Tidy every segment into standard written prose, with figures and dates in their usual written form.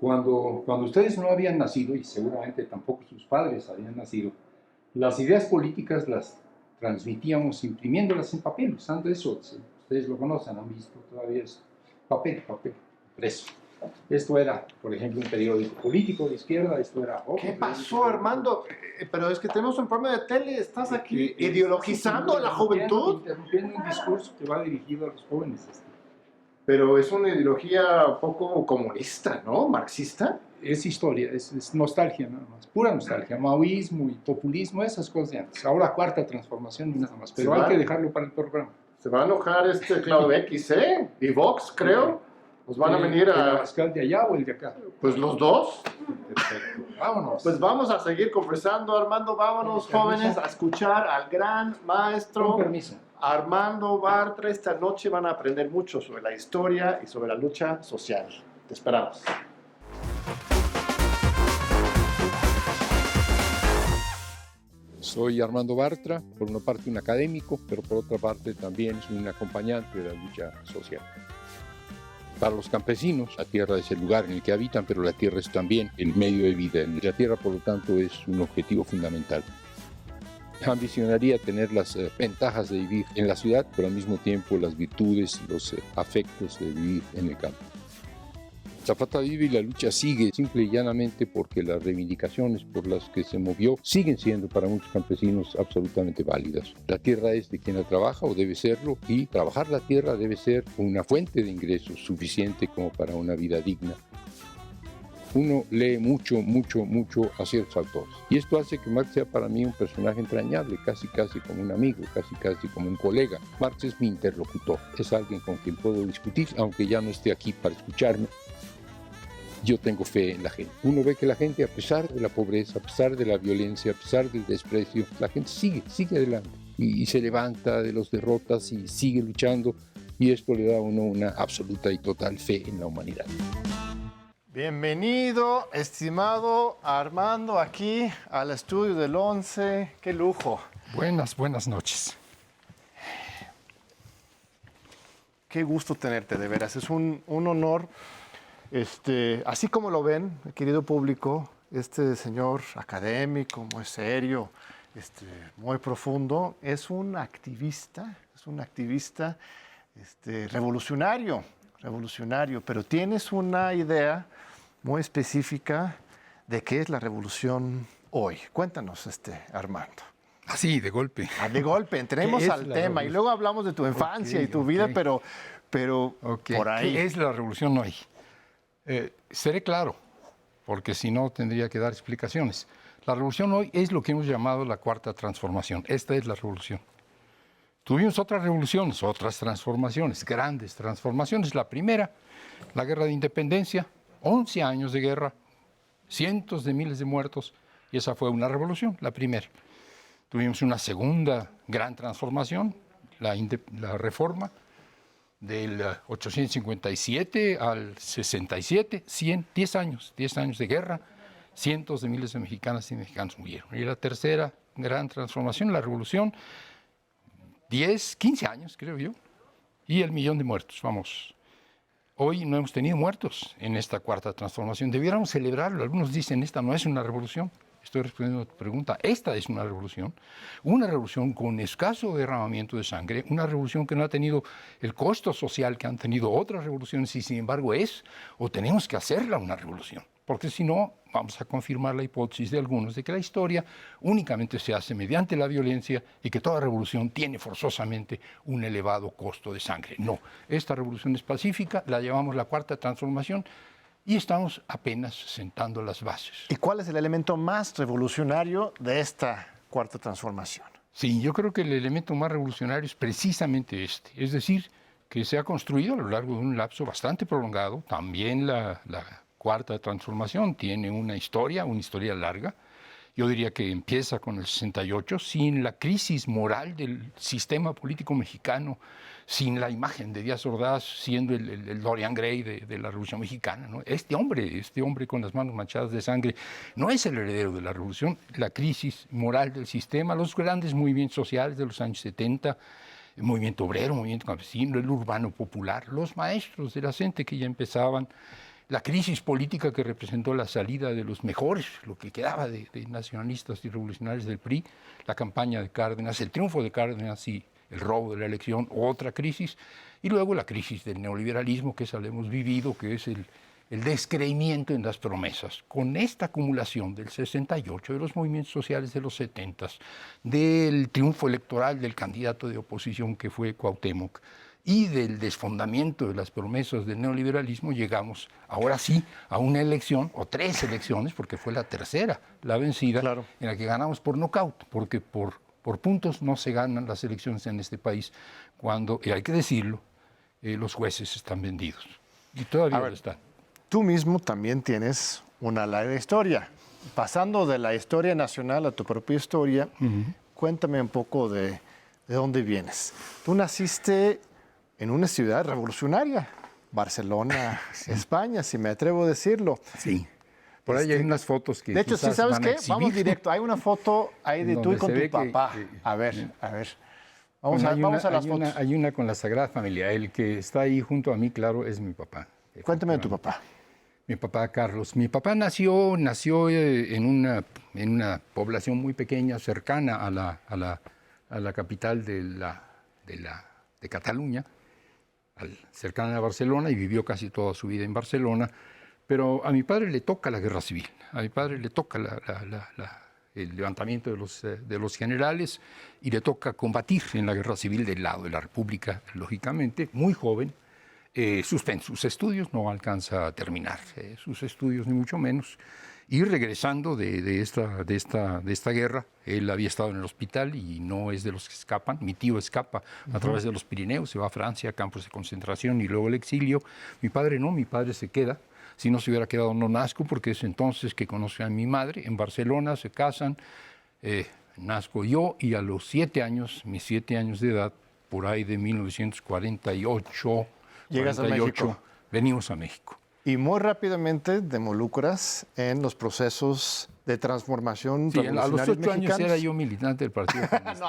Cuando ustedes no habían nacido, y seguramente tampoco sus padres habían nacido, las ideas políticas las transmitíamos imprimiéndolas en papel, usando eso. Ustedes lo conocen, han visto todavía eso. Papel, impreso. Esto era, por ejemplo, un periódico político de izquierda, esto era otro. ¿Qué pasó, Armando? Pero es que tenemos un programa de tele, estás aquí ideologizando a la juventud. Interrumpiendo un discurso que va dirigido a los jóvenes. Pero es una ideología poco comunista, ¿no? Marxista. Es historia, es nostalgia nada más, pura nostalgia, maoísmo y populismo, esas cosas de antes. Ahora cuarta transformación y nada más, pero hay que dejarlo para el programa. Se va a enojar Claudio X, ¿eh? Y Vox, creo. Nos van a venir a... ¿El Pascal de allá o el de acá? Pues los dos. Perfecto. Vámonos. Pues vamos a seguir conversando, Armando. Vámonos, jóvenes, a escuchar al gran maestro. Con permiso. Armando Bartra. Esta noche van a aprender mucho sobre la historia y sobre la lucha social. Te esperamos. Soy Armando Bartra, por una parte un académico, pero por otra parte también soy un acompañante de la lucha social. Para los campesinos, la tierra es el lugar en el que habitan, pero la tierra es también el medio de vida. La tierra, por lo tanto, es un objetivo fundamental. Ambicionaría tener las ventajas de vivir en la ciudad, pero al mismo tiempo las virtudes, los afectos de vivir en el campo. Zapata vive y la lucha sigue simple y llanamente porque las reivindicaciones por las que se movió siguen siendo para muchos campesinos absolutamente válidas. La tierra es de quien la trabaja o debe serlo, y trabajar la tierra debe ser una fuente de ingresos suficiente como para una vida digna. Uno lee mucho a ciertos autores, y esto hace que Marx sea para mí un personaje entrañable, casi como un amigo, casi como un colega. Marx es mi interlocutor, es alguien con quien puedo discutir, aunque ya no esté aquí para escucharme. Yo tengo fe en la gente. Uno ve que la gente, a pesar de la pobreza, a pesar de la violencia, a pesar del desprecio, la gente sigue adelante y se levanta de las derrotas y sigue luchando, y esto le da a uno una absoluta y total fe en la humanidad. Bienvenido, estimado Armando, aquí al estudio del 11. ¡Qué lujo! Buenas noches. Qué gusto tenerte, de veras. Es un honor. Así como lo ven, querido público, este señor académico, muy serio, muy profundo, es un activista revolucionario, pero tienes una idea muy específica de qué es la revolución hoy. Cuéntanos, Armando. Así, de golpe. De golpe, entremos al tema y luego hablamos de tu infancia y tu vida, pero por ahí. ¿Qué es la revolución hoy? Seré claro, porque si no tendría que dar explicaciones. La revolución hoy es lo que hemos llamado la cuarta transformación. Esta es la revolución. Tuvimos otras revoluciones, otras transformaciones, grandes transformaciones. La primera, la guerra de independencia, 11 años de guerra, cientos de miles de muertos, y esa fue una revolución, la primera. Tuvimos una segunda gran transformación, la reforma, del 857 al 67, 10 años de guerra, cientos de miles de mexicanas y mexicanos murieron. Y la tercera gran transformación, la revolución, 15 años creo yo, y el 1.000.000 de muertos, vamos. Hoy no hemos tenido muertos en esta cuarta transformación, debiéramos celebrarlo. Algunos dicen, esta no es una revolución. Estoy respondiendo a tu pregunta. Esta es una revolución con escaso derramamiento de sangre, una revolución que no ha tenido el costo social que han tenido otras revoluciones, y sin embargo tenemos que hacerla una revolución, porque si no vamos a confirmar la hipótesis de algunos de que la historia únicamente se hace mediante la violencia y que toda revolución tiene forzosamente un elevado costo de sangre. No, esta revolución es pacífica, la llamamos la cuarta transformación, y estamos apenas sentando las bases. ¿Y cuál es el elemento más revolucionario de esta cuarta transformación? Sí, yo creo que el elemento más revolucionario es precisamente este. Es decir, que se ha construido a lo largo de un lapso bastante prolongado. También la cuarta transformación tiene una historia larga. Yo diría que empieza con el 68, sin la crisis moral del sistema político mexicano, sin la imagen de Díaz Ordaz siendo el Dorian Gray de la Revolución Mexicana, ¿no? Este hombre con las manos manchadas de sangre no es el heredero de la Revolución. La crisis moral del sistema, los grandes movimientos sociales de los años 70, el movimiento obrero, el movimiento campesino, el urbano popular, los maestros de la CENTE que ya empezaban, la crisis política que representó la salida de los mejores, lo que quedaba de nacionalistas y revolucionarios del PRI, la campaña de Cárdenas, el triunfo de Cárdenas y el robo de la elección, otra crisis, y luego la crisis del neoliberalismo, que esa la hemos vivido, que es el descreimiento en las promesas. Con esta acumulación del 68, de los movimientos sociales de los 70, del triunfo electoral del candidato de oposición que fue Cuauhtémoc, y del desfondamiento de las promesas del neoliberalismo, llegamos ahora sí a una elección, o 3 elecciones, porque fue la tercera la vencida, Claro. en la que ganamos por nocaut, porque por puntos no se ganan las elecciones en este país cuando, y hay que decirlo, los jueces están vendidos. Y todavía lo están. Tú mismo también tienes una larga historia. Pasando de la historia nacional a tu propia historia, cuéntame un poco de dónde vienes. Tú naciste en una ciudad revolucionaria, Barcelona, España, si me atrevo a decirlo. Sí. Por ahí hay unas fotos que de hecho, sí, quizás ¿sabes van a qué? exhibir. Vamos directo. Hay una foto ahí de tú y donde con se tu ve papá. A ver. Vamos a las fotos. Hay una con la Sagrada Familia. El que está ahí junto a mí, claro, es mi papá. Cuéntame de tu papá. Mi papá Carlos. Mi papá nació en una población muy pequeña, cercana a la capital de Cataluña, cercana a Barcelona, y vivió casi toda su vida en Barcelona. Pero a mi padre le toca la guerra civil, a mi padre le toca el levantamiento de los generales y le toca combatir en la guerra civil del lado de la República, lógicamente, muy joven. Suspende sus estudios, no alcanza a terminar sus estudios, ni mucho menos. Y regresando de esta guerra, él había estado en el hospital y no es de los que escapan. Mi tío escapa a través de los Pirineos, se va a Francia, a campos de concentración y luego el exilio. Mi padre no, mi padre se queda. Si no se hubiera quedado, no nazco, porque es entonces que conoce a mi madre. En Barcelona se casan, nazco yo, y a los 7 años, mis 7 años de edad, por ahí de 1948, Llegas a México. Venimos a México. Y muy rápidamente te involucras en los procesos de transformación Sí, a los 8 años mexicanos. era yo militante del Partido Comunista. No,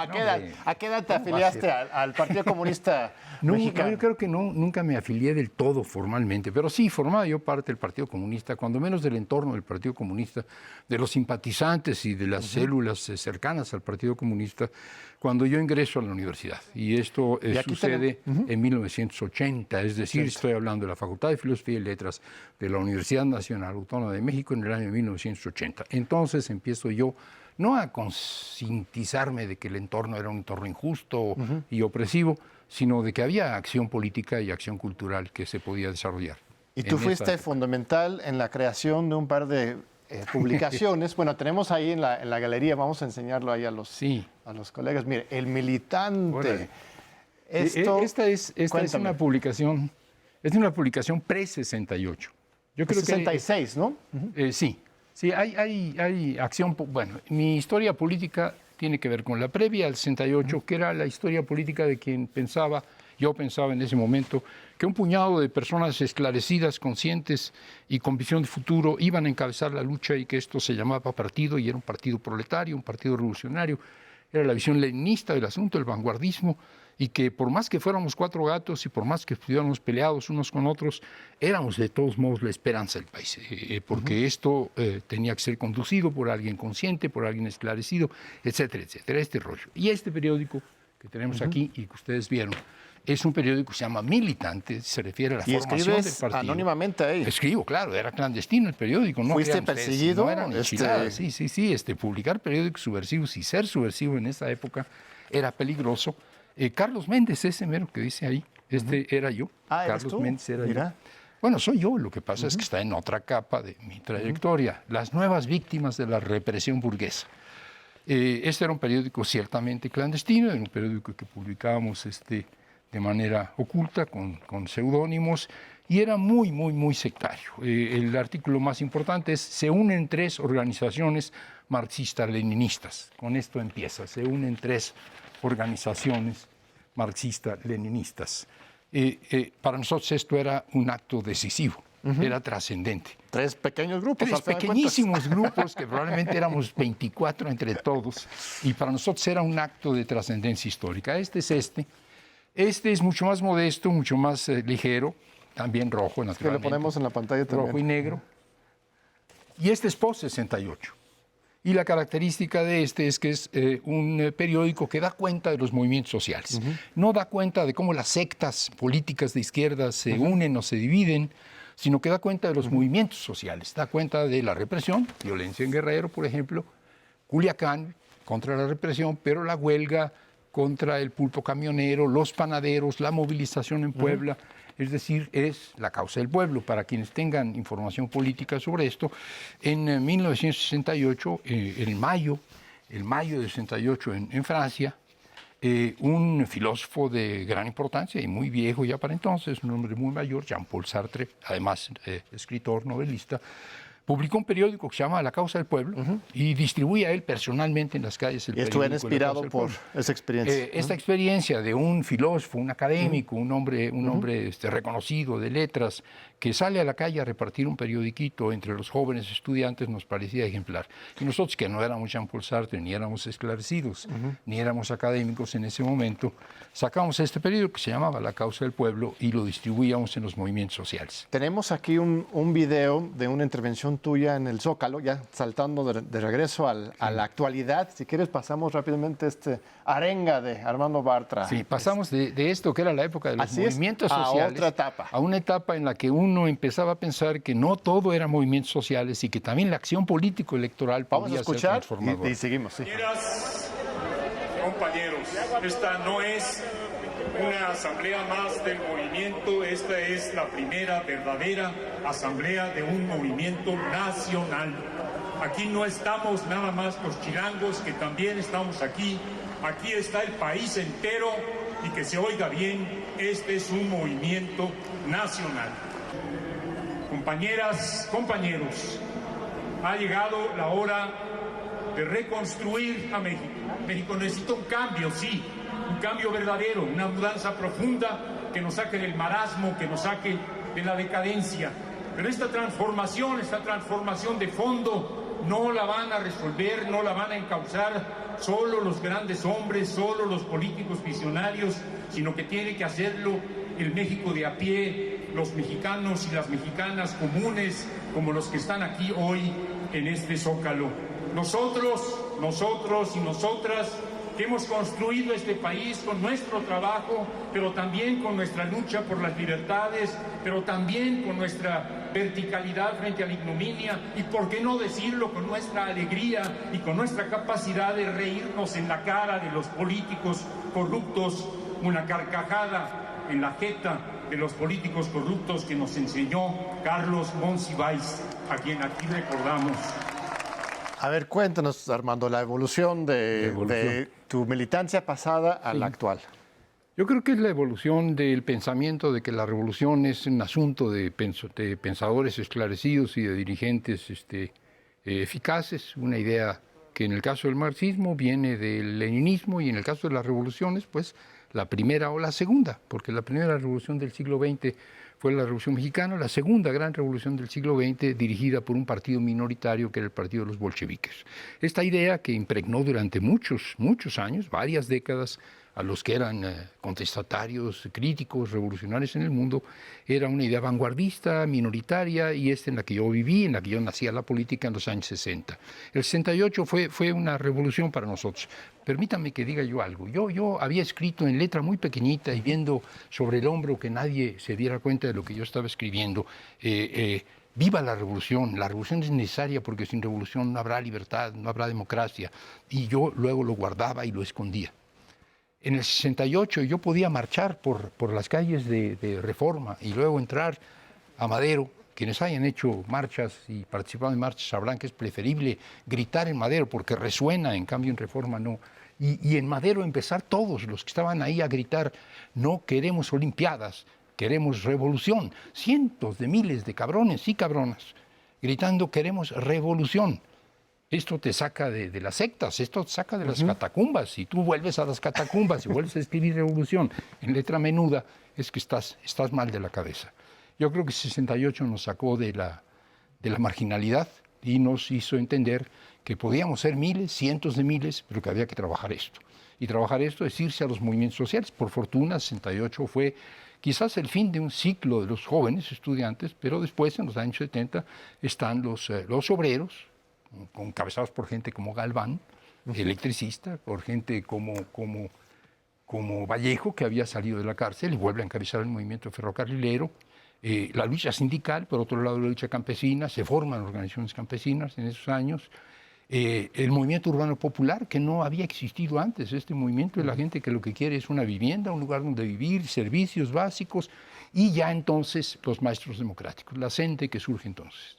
¿a qué edad te afiliaste al Partido Comunista Mexicano? Yo creo que nunca me afilié del todo formalmente, pero sí formaba yo parte del Partido Comunista, cuando menos del entorno del Partido Comunista, de los simpatizantes y de las células cercanas al Partido Comunista, cuando yo ingreso a la universidad. Y esto sucede en 1980, es decir, estoy hablando de la Facultad de Filosofía y Letras de la Universidad Nacional Autónoma de México en el año 1980. Entonces empiezo yo no a concientizarme de que el entorno era un entorno injusto y opresivo, sino de que había acción política y acción cultural que se podía desarrollar. Y tú fuiste fundamental en la creación de un par de publicaciones. Bueno, tenemos ahí en la galería, vamos a enseñarlo ahí a los colegas. Mire, El Militante. Esta es una publicación, pre-68. Yo creo 66, que, ¿no? Sí. Sí, hay acción. Bueno, mi historia política tiene que ver con la previa al 68, que era la historia política de quien yo pensaba en ese momento, que un puñado de personas esclarecidas, conscientes y con visión de futuro iban a encabezar la lucha, y que esto se llamaba partido, y era un partido proletario, un partido revolucionario. Era la visión leninista del asunto, el vanguardismo, y que por más que fuéramos 4 gatos y por más que estuviéramos peleados unos con otros, éramos de todos modos la esperanza del país, porque esto tenía que ser conducido por alguien consciente, por alguien esclarecido, etcétera, etcétera, este rollo. Y este periódico que tenemos aquí y que ustedes vieron, es un periódico que se llama Militante, se refiere a la formación del partido. Anónimamente ahí. Escribo, claro, era clandestino el periódico. No ¿Fuiste perseguido? No eran enchiladas. Sí, publicar periódicos subversivos y ser subversivo en esa época era peligroso. Carlos Méndez, ese mero que dice ahí, era yo. Carlos tú. Méndez era yo. Bueno, soy yo, lo que pasa es que está en otra capa de mi trayectoria. Las nuevas víctimas de la represión burguesa. Este era un periódico ciertamente clandestino, era un periódico que publicábamos de manera oculta, con seudónimos, y era muy, muy, muy sectario. El artículo más importante es: se unen 3 organizaciones marxistas-leninistas. Con esto empieza: se unen 3 organizaciones marxistas-leninistas. Para nosotros esto era un acto decisivo, era trascendente. 3 pequeños grupos. 3 pequeñísimos grupos, que probablemente éramos 24 entre todos, y para nosotros era un acto de trascendencia histórica. Este es mucho más modesto, mucho más ligero. también rojo, Que lo naturalmente. ponemos en la pantalla también. Rojo y negro. Y este es post-68. Y la característica de este es que es un periódico que da cuenta de los movimientos sociales. No da cuenta de cómo las sectas políticas de izquierda se unen o se dividen, sino que da cuenta de los movimientos sociales. Da cuenta de la represión, violencia en Guerrero, por ejemplo, Culiacán contra la represión, pero la huelga contra el pulpo camionero, los panaderos, la movilización en Puebla. Es decir, es la causa del pueblo. Para quienes tengan información política sobre esto, en 1968, en mayo de 68 en Francia, un filósofo de gran importancia y muy viejo ya para entonces, un hombre muy mayor, Jean-Paul Sartre, además escritor, novelista, publicó un periódico que se llama La Causa del Pueblo y distribuía él personalmente en las calles el Y estuvo periódico La inspirado Causa del por Pueblo. esa experiencia. Esta experiencia de un filósofo, un académico, un hombre reconocido de letras, que sale a la calle a repartir un periodiquito entre los jóvenes estudiantes, nos parecía ejemplar. Y nosotros, que no éramos Jean-Paul Sartre, ni éramos esclarecidos, ni éramos académicos en ese momento, sacamos este periódico que se llamaba La Causa del Pueblo y lo distribuíamos en los movimientos sociales. Tenemos aquí un video de una intervención tuya en el Zócalo, ya saltando de regreso a la actualidad. Si quieres, pasamos rápidamente arenga de Armando Bartra. Sí, pasamos de esto que era la época de los Así es, movimientos a sociales otra etapa. a una etapa en la que uno empezaba a pensar que no todo era movimientos sociales y que también la acción político-electoral Vamos a podía ser escuchar transformadora. y seguimos. Sí. Compañeros, esta no es una asamblea más del movimiento, esta es la primera verdadera asamblea de un movimiento nacional. Aquí no estamos nada más los chilangos, que también estamos aquí. Aquí está el país entero y que se oiga bien, este es un movimiento nacional. Compañeras, compañeros, ha llegado la hora de reconstruir a México. México necesita un cambio, sí, un cambio verdadero, una mudanza profunda que nos saque del marasmo, que nos saque de la decadencia. Pero esta transformación de fondo, no la van a resolver, no la van a encauzar solo los grandes hombres, solo los políticos visionarios, sino que tiene que hacerlo el México de a pie, los mexicanos y las mexicanas comunes, como los que están aquí hoy en este Zócalo. Nosotros y nosotras que hemos construido este país con nuestro trabajo, pero también con nuestra lucha por las libertades, pero también con nuestra verticalidad frente a la ignominia y, por qué no decirlo, con nuestra alegría y con nuestra capacidad de reírnos en la cara de los políticos corruptos, una carcajada en la jeta de los políticos corruptos que nos enseñó Carlos Monsiváis, a quien aquí recordamos. A ver, cuéntanos, Armando, la evolución de tu militancia pasada a la actual. Yo creo que es la evolución del pensamiento de que la revolución es un asunto de pensadores esclarecidos y de dirigentes eficaces, una idea que en el caso del marxismo viene del leninismo y en el caso de las revoluciones, pues la primera o la segunda, porque la primera revolución del siglo XX fue la Revolución Mexicana, la segunda gran revolución del siglo XX dirigida por un partido minoritario que era el Partido de los Bolcheviques. Esta idea que impregnó durante muchos años, varias décadas, a los que eran contestatarios, críticos, revolucionarios en el mundo, era una idea vanguardista, minoritaria, y es en la que yo viví, en la que yo nací a la política en los años 60. El 68 fue una revolución para nosotros. Permítame que diga yo algo. Yo había escrito en letra muy pequeñita y viendo sobre el hombro que nadie se diera cuenta de lo que yo estaba escribiendo, viva la revolución es necesaria porque sin revolución no habrá libertad, no habrá democracia. Y yo luego lo guardaba y lo escondía. En el 68 yo podía marchar por las calles de Reforma y luego entrar a Madero. Quienes hayan hecho marchas y participado en marchas sabrán que es preferible gritar en Madero porque resuena, en cambio en Reforma no. Y en Madero empezar todos los que estaban ahí a gritar, no queremos olimpiadas, queremos revolución. Cientos de miles de cabrones y cabronas gritando queremos revolución. Esto te saca de las sectas, esto te saca de las catacumbas. Si tú vuelves a las catacumbas y vuelves a escribir revolución en letra menuda, es que estás mal de la cabeza. Yo creo que 68 nos sacó de la marginalidad y nos hizo entender que podíamos ser miles, cientos de miles, pero que había que trabajar esto. Y trabajar esto es irse a los movimientos sociales. Por fortuna, 68 fue quizás el fin de un ciclo de los jóvenes estudiantes, pero después, en los años 70, están los obreros, encabezados por gente como Galván, electricista, por gente como Vallejo, que había salido de la cárcel y vuelve a encabezar el movimiento ferrocarrilero, la lucha sindical, por otro lado la lucha campesina, se forman organizaciones campesinas en esos años, el movimiento urbano popular, que no había existido antes, este movimiento de la gente que lo que quiere es una vivienda, un lugar donde vivir, servicios básicos, y ya entonces los maestros democráticos, la CENTE que surge entonces.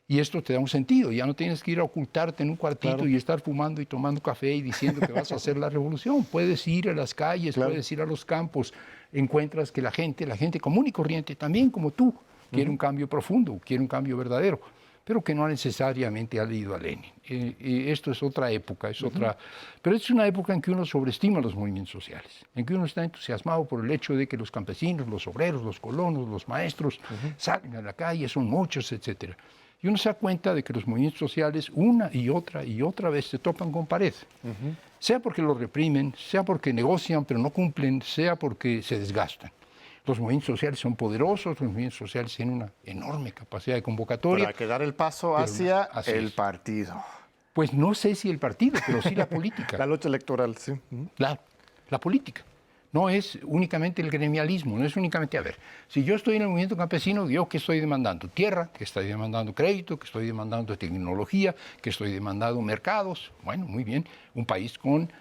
Y esto te da un sentido, ya no tienes que ir a ocultarte en un cuartito y estar fumando y tomando café y diciendo que vas a hacer la revolución. Puedes ir a las calles, puedes ir a los campos, encuentras que la gente común y corriente, también como tú, quiere un cambio profundo, quiere un cambio verdadero, pero que no necesariamente ha leído a Lenin. Esto es otra época, pero es una época en que uno sobreestima los movimientos sociales, en que uno está entusiasmado por el hecho de que los campesinos, los obreros, los colonos, los maestros salen a la calle, son muchos, etcétera. Y uno se da cuenta de que los movimientos sociales una y otra vez se topan con pared. Sea porque los reprimen, sea porque negocian pero no cumplen, sea porque se desgastan. Los movimientos sociales son poderosos, los movimientos sociales tienen una enorme capacidad de convocatoria. Para que dar el paso hacia el partido. Pues no sé si el partido, pero sí la política. La lucha electoral, sí. La política. No es únicamente el gremialismo, no es únicamente, a ver, si yo estoy en el movimiento campesino, ¿yo qué estoy demandando? Tierra, que estoy demandando crédito, que estoy demandando tecnología, que estoy demandando mercados. Bueno, muy bien, un país con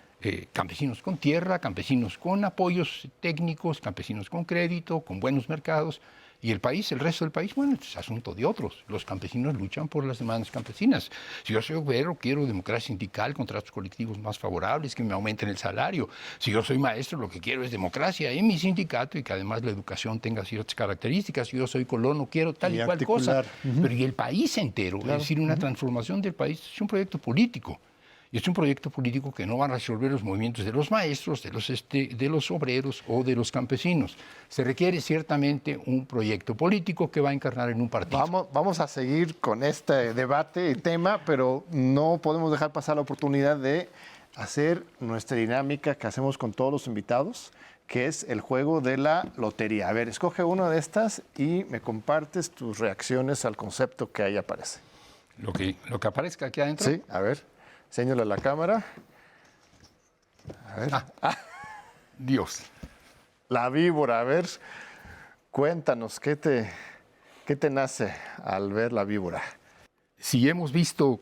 campesinos con tierra, campesinos con apoyos técnicos, campesinos con crédito, con buenos mercados. Y el país, el resto del país, bueno, es asunto de otros. Los campesinos luchan por las demandas campesinas. Si yo soy obrero, quiero democracia sindical, contratos colectivos más favorables, que me aumenten el salario. Si yo soy maestro, lo que quiero es democracia en mi sindicato y que además la educación tenga ciertas características. Si yo soy colono, quiero tal y cual cosa. Pero y el país entero, es decir, una transformación del país, es un proyecto político. Y es un proyecto político que no va a resolver los movimientos de los maestros, de los obreros o de los campesinos. Se requiere ciertamente un proyecto político que va a encarnar en un partido. Vamos a seguir con este debate y tema, pero no podemos dejar pasar la oportunidad de hacer nuestra dinámica que hacemos con todos los invitados, que es el juego de la lotería. A ver, escoge una de estas y me compartes tus reacciones al concepto que ahí aparece. Lo que aparezca aquí adentro. Sí, a ver. Señala a la cámara. A ver. Dios. La víbora, a ver. Cuéntanos, ¿qué te nace al ver la víbora? Si hemos visto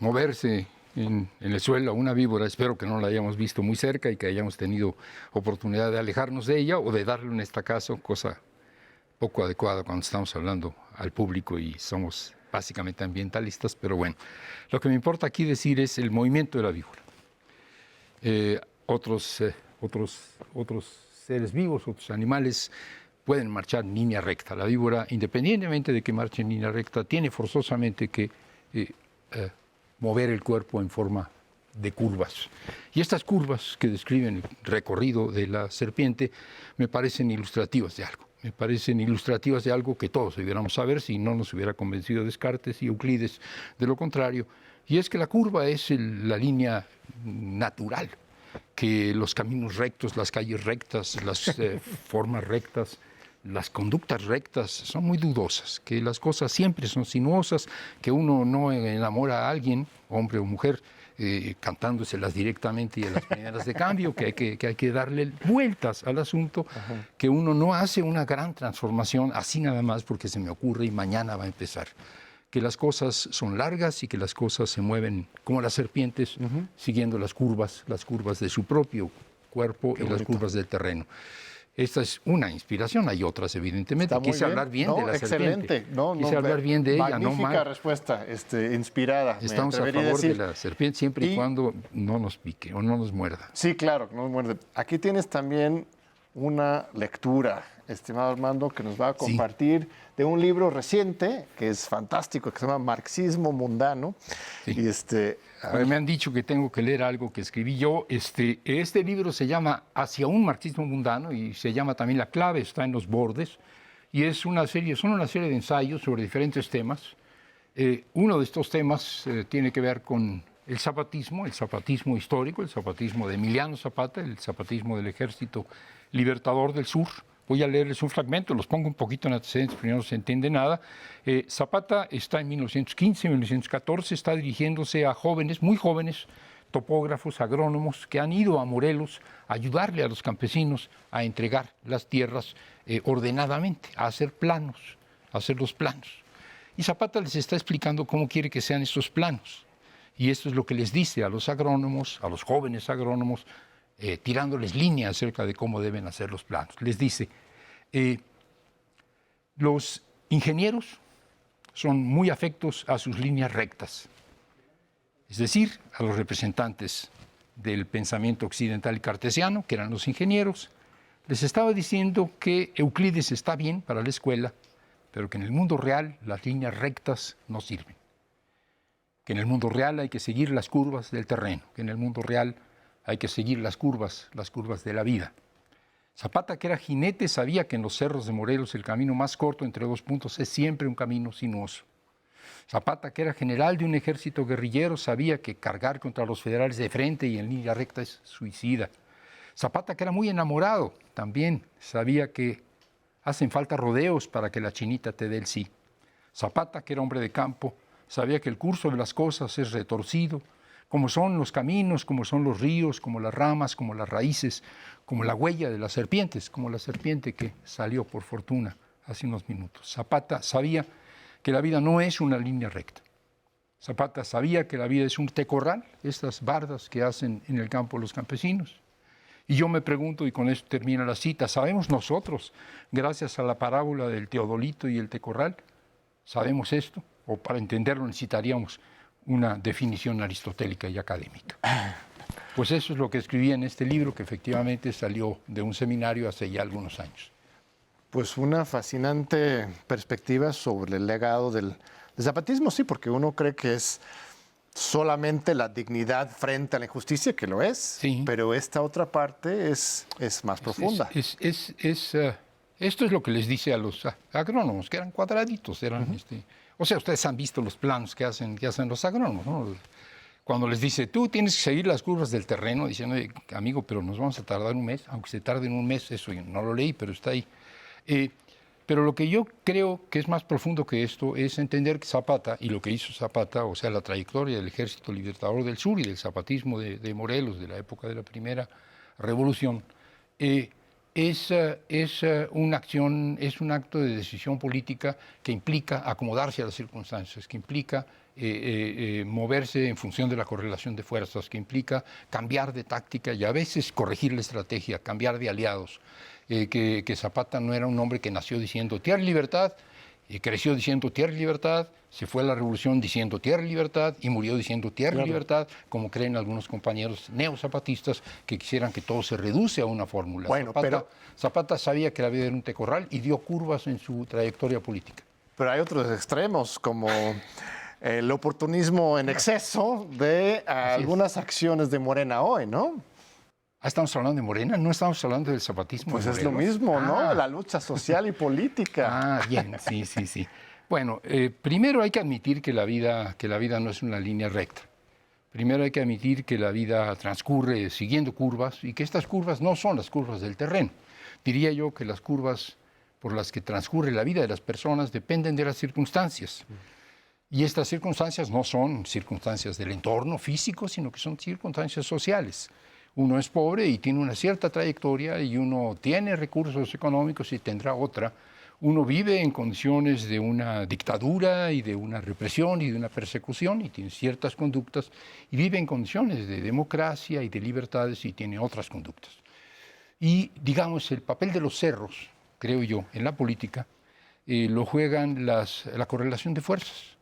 moverse en el suelo a una víbora, espero que no la hayamos visto muy cerca y que hayamos tenido oportunidad de alejarnos de ella o de darle un estacazo, cosa poco adecuada cuando estamos hablando al público y somos básicamente ambientalistas, pero bueno, lo que me importa aquí decir es el movimiento de la víbora. Otros seres vivos, otros animales pueden marchar en línea recta. La víbora, independientemente de que marche en línea recta, tiene forzosamente que mover el cuerpo en forma de curvas. Y estas curvas que describen el recorrido de la serpiente me parecen ilustrativas de algo. Me parecen ilustrativas de algo que todos debiéramos saber si no nos hubiera convencido Descartes y Euclides de lo contrario. Y es que la curva es la línea natural, que los caminos rectos, las calles rectas, las formas rectas, las conductas rectas son muy dudosas, que las cosas siempre son sinuosas, que uno no enamora a alguien, hombre o mujer, cantándoselas directamente y a las primeras de cambio, que hay que darle vueltas al asunto, que uno no hace una gran transformación así nada más porque se me ocurre y mañana va a empezar. Que las cosas son largas y que las cosas se mueven como las serpientes, siguiendo las curvas de su propio cuerpo y las curvas del terreno. Esta es una inspiración, hay otras evidentemente. Quise hablar bien de la serpiente. Quise hablar bien de ella, no mal. Magnífica respuesta, inspirada. Estamos a favor de la serpiente siempre y cuando no nos pique o no nos muerda. Sí, claro, no nos muerde. Aquí tienes también una lectura, estimado Armando, que nos va a compartir de un libro reciente, que es fantástico, que se llama Marxismo Mundano. Sí. Y me han dicho que tengo que leer algo que escribí yo. Este libro se llama Hacia un marxismo mundano y se llama también La clave está en los bordes. Y son una serie de ensayos sobre diferentes temas. Uno de estos temas tiene que ver con el zapatismo histórico, el zapatismo de Emiliano Zapata, el zapatismo del Ejército Libertador del Sur, Voy a leerles un fragmento, los pongo un poquito en antecedentes, pero no se entiende nada. Zapata está en 1915, 1914, está dirigiéndose a jóvenes, muy jóvenes, topógrafos, agrónomos, que han ido a Morelos a ayudarle a los campesinos a entregar las tierras ordenadamente, a hacer planos, a hacer los planos. Y Zapata les está explicando cómo quiere que sean estos planos. Y esto es lo que les dice a los agrónomos, a los jóvenes agrónomos, tirándoles líneas acerca de cómo deben hacer los planos. Les dice, los ingenieros son muy afectos a sus líneas rectas, es decir, a los representantes del pensamiento occidental y cartesiano, que eran los ingenieros. Les estaba diciendo que Euclides está bien para la escuela, pero que en el mundo real las líneas rectas no sirven, que en el mundo real hay que seguir las curvas del terreno, que en el mundo real hay que seguir las curvas de la vida. Zapata, que era jinete, sabía que en los cerros de Morelos el camino más corto entre dos puntos es siempre un camino sinuoso. Zapata, que era general de un ejército guerrillero, sabía que cargar contra los federales de frente y en línea recta es suicida. Zapata, que era muy enamorado, también sabía que hacen falta rodeos para que la chinita te dé el sí. Zapata, que era hombre de campo, sabía que el curso de las cosas es retorcido, como son los caminos, como son los ríos, como las ramas, como las raíces, como la huella de las serpientes, como la serpiente que salió por fortuna hace unos minutos. Zapata sabía que la vida no es una línea recta. Zapata sabía que la vida es un tecorral, estas bardas que hacen en el campo los campesinos. Y yo me pregunto, y con esto termina la cita, ¿sabemos nosotros, gracias a la parábola del teodolito y el tecorral, sabemos esto? O para entenderlo necesitaríamos una definición aristotélica y académica. Pues eso es lo que escribí en este libro, que efectivamente salió de un seminario hace ya algunos años. Pues una fascinante perspectiva sobre el legado del zapatismo, sí, porque uno cree que es solamente la dignidad frente a la injusticia, que lo es, sí, pero esta otra parte es más profunda. Esto es lo que les dice a los agrónomos, que eran cuadraditos, eran o sea, ustedes han visto los planos que hacen los agrónomos, ¿no? Cuando les dice, tú tienes que seguir las curvas del terreno, diciendo, amigo, pero nos vamos a tardar un mes, aunque se tarde en un mes, eso yo no lo leí, pero está ahí. Pero lo que yo creo que es más profundo que esto es entender que Zapata, y lo que hizo Zapata, o sea, la trayectoria del Ejército Libertador del Sur y del zapatismo de Morelos, de la época de la Primera Revolución, es una acción, es un acto de decisión política que implica acomodarse a las circunstancias, que implica moverse en función de la correlación de fuerzas, que implica cambiar de táctica y a veces corregir la estrategia, cambiar de aliados. Que Zapata no era un hombre que nació diciendo tierra y libertad, creció diciendo tierra y libertad, se fue a la revolución diciendo tierra y libertad y murió diciendo tierra y libertad, como creen algunos compañeros neozapatistas que quisieran que todo se reduce a una fórmula. Bueno, Zapata sabía que la vida era un tecorral y dio curvas en su trayectoria política. Pero hay otros extremos, como el oportunismo en exceso de algunas acciones de Morena hoy, ¿no? ¿Estamos hablando de Morena? No estamos hablando del zapatismo. Pues es lo mismo, ¿no? La lucha social y política. Bien, sí. Bueno, primero hay que admitir que la vida no es una línea recta. Primero hay que admitir que la vida transcurre siguiendo curvas y que estas curvas no son las curvas del terreno. Diría yo que las curvas por las que transcurre la vida de las personas dependen de las circunstancias. Y estas circunstancias no son circunstancias del entorno físico, sino que son circunstancias sociales. Uno es pobre y tiene una cierta trayectoria y uno tiene recursos económicos y tendrá otra. Uno vive en condiciones de una dictadura y de una represión y de una persecución y tiene ciertas conductas y vive en condiciones de democracia y de libertades y tiene otras conductas. Y, digamos, el papel de los cerros, creo yo, en la política, lo juegan la correlación de fuerzas.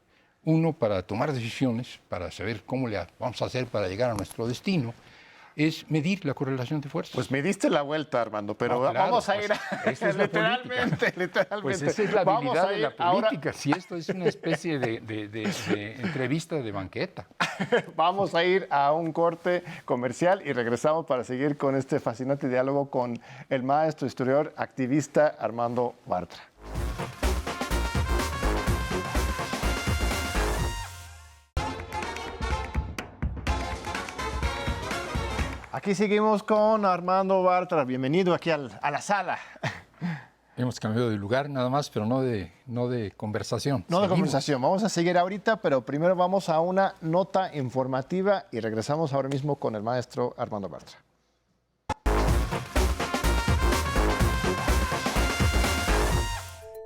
Uno, para tomar decisiones, para saber cómo le vamos a hacer para llegar a nuestro destino, es medir la correlación de fuerzas. Pues me diste la vuelta, Armando, pero no, claro, vamos a ir literalmente. Pues esa es la habilidad de la política. Si esto es una especie de entrevista de banqueta. Vamos a ir a un corte comercial y regresamos para seguir con este fascinante diálogo con el maestro historiador activista Armando Bartra. Aquí seguimos con Armando Bartra. Bienvenido aquí a la sala. Hemos cambiado de lugar nada más, pero no de conversación. No de Seguimos. conversación, vamos a seguir ahorita, pero primero vamos a una nota informativa y regresamos ahora mismo con el maestro Armando Bartra.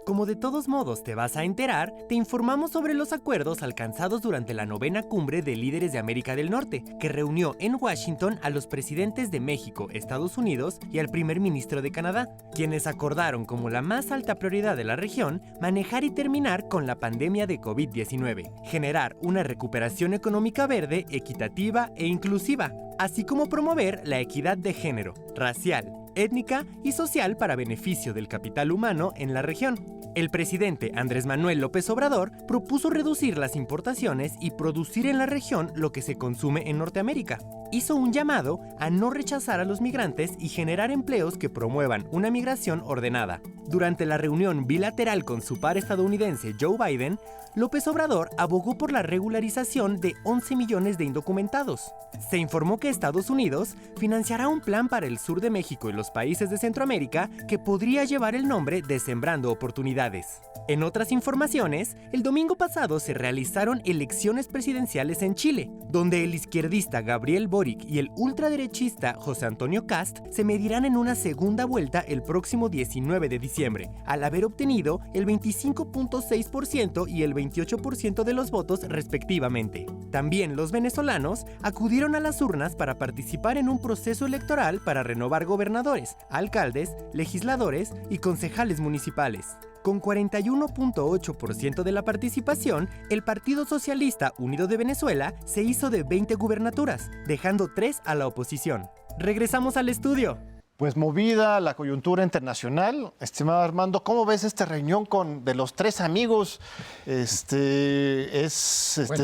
Como de todos modos te vas a enterar, te informamos sobre los acuerdos alcanzados durante la 9ª Cumbre de Líderes de América del Norte, que reunió en Washington a los presidentes de México, Estados Unidos y al primer ministro de Canadá, quienes acordaron como la más alta prioridad de la región manejar y terminar con la pandemia de COVID-19, generar una recuperación económica verde, equitativa e inclusiva, así como promover la equidad de género, racial, étnica y social para beneficio del capital humano en la región. El presidente Andrés Manuel López Obrador propuso reducir las importaciones y producir en la región lo que se consume en Norteamérica. Hizo un llamado a no rechazar a los migrantes y generar empleos que promuevan una migración ordenada. Durante la reunión bilateral con su par estadounidense Joe Biden, López Obrador abogó por la regularización de 11 millones de indocumentados. Se informó que Estados Unidos financiará un plan para el sur de México y los países de Centroamérica que podría llevar el nombre de Sembrando Oportunidades. En otras informaciones, el domingo pasado se realizaron elecciones presidenciales en Chile, donde el izquierdista Gabriel Boric y el ultraderechista José Antonio Kast se medirán en una segunda vuelta el próximo 19 de diciembre, al haber obtenido el 25.6% y el 28% de los votos respectivamente. También los venezolanos acudieron a las urnas para participar en un proceso electoral para renovar gobernadores, alcaldes, legisladores y concejales municipales. Con 41.8% de la participación, el Partido Socialista Unido de Venezuela se hizo de 20 gubernaturas, dejando 3 a la oposición. Regresamos al estudio. Pues movida la coyuntura internacional, estimado Armando, ¿cómo ves esta reunión de los tres amigos? Bueno.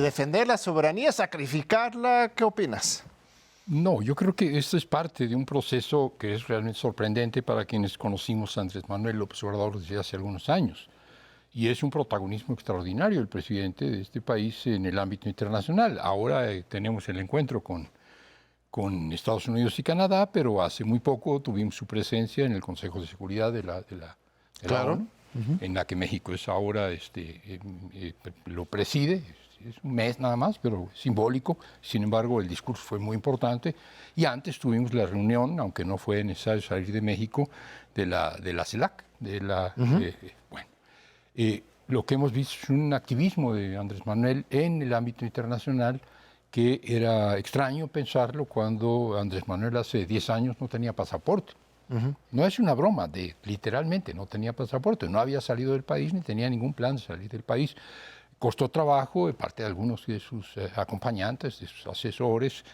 Defender la soberanía, sacrificarla, ¿qué opinas? No, yo creo que esto es parte de un proceso que es realmente sorprendente para quienes conocimos a Andrés Manuel López Obrador desde hace algunos años. Y es un protagonismo extraordinario el presidente de este país en el ámbito internacional. Ahora tenemos el encuentro con Estados Unidos y Canadá, pero hace muy poco tuvimos su presencia en el Consejo de Seguridad de la Claro. ONU, en la que México es ahora lo preside. Es un mes nada más, pero simbólico. Sin embargo, el discurso fue muy importante. Y antes tuvimos la reunión, aunque no fue necesario salir de México, de la CELAC. Lo que hemos visto es un activismo de Andrés Manuel en el ámbito internacional que era extraño pensarlo cuando Andrés Manuel hace 10 años no tenía pasaporte. No es una broma, literalmente no tenía pasaporte, no había salido del país ni tenía ningún plan de salir del país. Costó trabajo de parte de algunos de sus acompañantes, de sus asesores,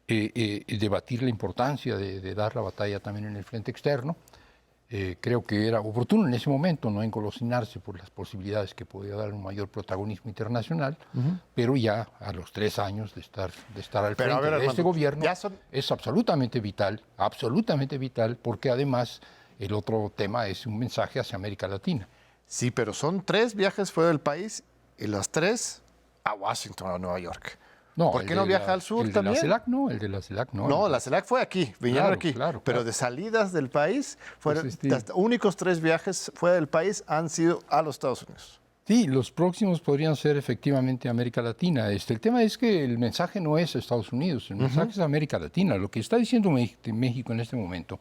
debatir la importancia de dar la batalla también en el frente externo. Creo que era oportuno en ese momento no engolosinarse por las posibilidades que podía dar un mayor protagonismo internacional, pero ya a los 3 años de estar al frente de Armando, este gobierno es absolutamente vital, porque además el otro tema es un mensaje hacia América Latina. Sí, pero son 3 viajes fuera del país y los 3 a Washington o a Nueva York. No, ¿Por qué no viaja al sur también? El de la CELAC no. No, la CELAC fue aquí, vinieron aquí. Claro. Pero de salidas del país, Pues los únicos 3 viajes fuera del país han sido a los Estados Unidos. Sí, los próximos podrían ser efectivamente América Latina. El tema es que el mensaje no es Estados Unidos, el mensaje es América Latina. Lo que está diciendo México en este momento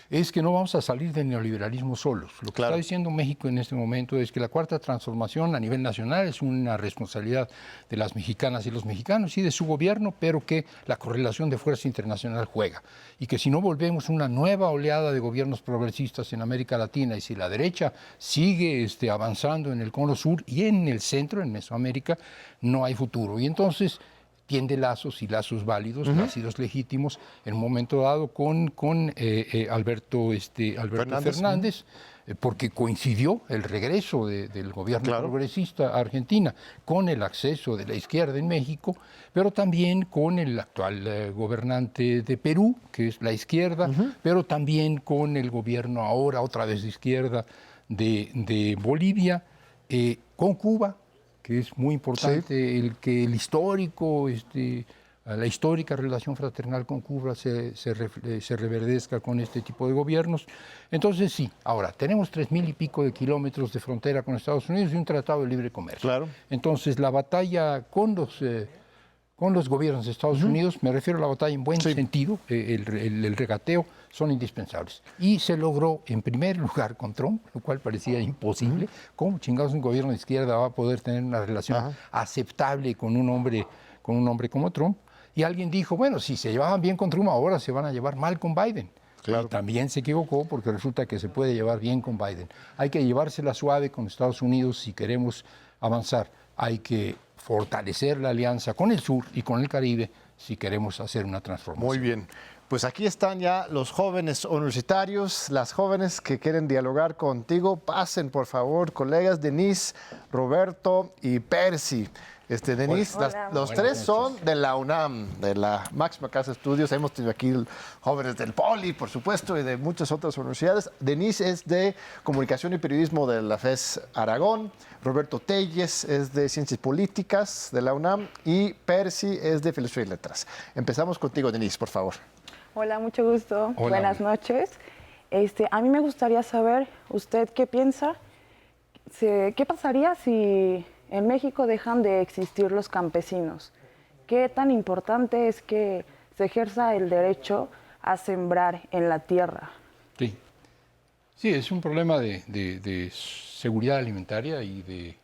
es que no vamos a salir del neoliberalismo solos. Lo que está diciendo México en este momento es que la cuarta transformación a nivel nacional es una responsabilidad de las mexicanas y los mexicanos y de su gobierno, pero que la correlación de fuerza internacional juega. Y que si no volvemos una nueva oleada de gobiernos progresistas en América Latina y si la derecha sigue avanzando en el cono sur y en el centro, en Mesoamérica, no hay futuro. Y entonces tiende lazos y lazos válidos, lazos legítimos, en un momento dado con Alberto Fernández, porque coincidió el regreso del gobierno progresista a Argentina con el acceso de la izquierda en México, pero también con el actual gobernante de Perú, que es la izquierda, pero también con el gobierno ahora otra vez de izquierda de Bolivia, con Cuba, que es muy importante, el histórico la histórica relación fraternal con Cuba se reverdezca con este tipo de gobiernos. Entonces sí, ahora tenemos 3.000 y pico de kilómetros de frontera con Estados Unidos y un tratado de libre comercio. Claro. Entonces la batalla con los gobiernos de Estados Unidos, me refiero a la batalla en buen sentido, el regateo, son indispensables. Y se logró en primer lugar con Trump, lo cual parecía imposible. ¿Cómo chingados un gobierno de izquierda va a poder tener una relación aceptable con un hombre como Trump? Y alguien dijo, bueno, si se llevaban bien con Trump, ahora se van a llevar mal con Biden. Claro. Y también se equivocó porque resulta que se puede llevar bien con Biden. Hay que llevársela suave con Estados Unidos si queremos avanzar. Hay que fortalecer la alianza con el sur y con el Caribe si queremos hacer una transformación. Muy bien. Pues aquí están ya los jóvenes universitarios, las jóvenes que quieren dialogar contigo. Pasen, por favor, colegas, Denise, Roberto y Percy. Denise, los tres son de la UNAM, de la máxima casa de estudios. Hemos tenido aquí jóvenes del Poli, por supuesto, y de muchas otras universidades. Denise es de Comunicación y Periodismo de la FES Aragón. Roberto Telles es de Ciencias Políticas de la UNAM. Y Percy es de Filosofía y Letras. Empezamos contigo, Denise, por favor. Hola, mucho gusto. Hola. Buenas noches. A mí me gustaría saber, ¿usted qué piensa? ¿Qué pasaría si en México dejan de existir los campesinos? ¿Qué tan importante es que se ejerza el derecho a sembrar en la tierra? Sí, es un problema de seguridad alimentaria y de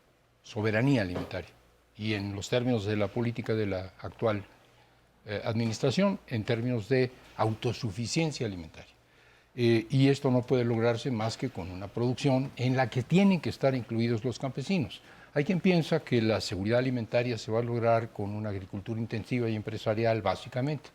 soberanía alimentaria. Y en los términos de la política de la actual administración, en términos de autosuficiencia alimentaria. Y esto no puede lograrse más que con una producción en la que tienen que estar incluidos los campesinos. Hay quien piensa que la seguridad alimentaria se va a lograr con una agricultura intensiva y empresarial, básicamente,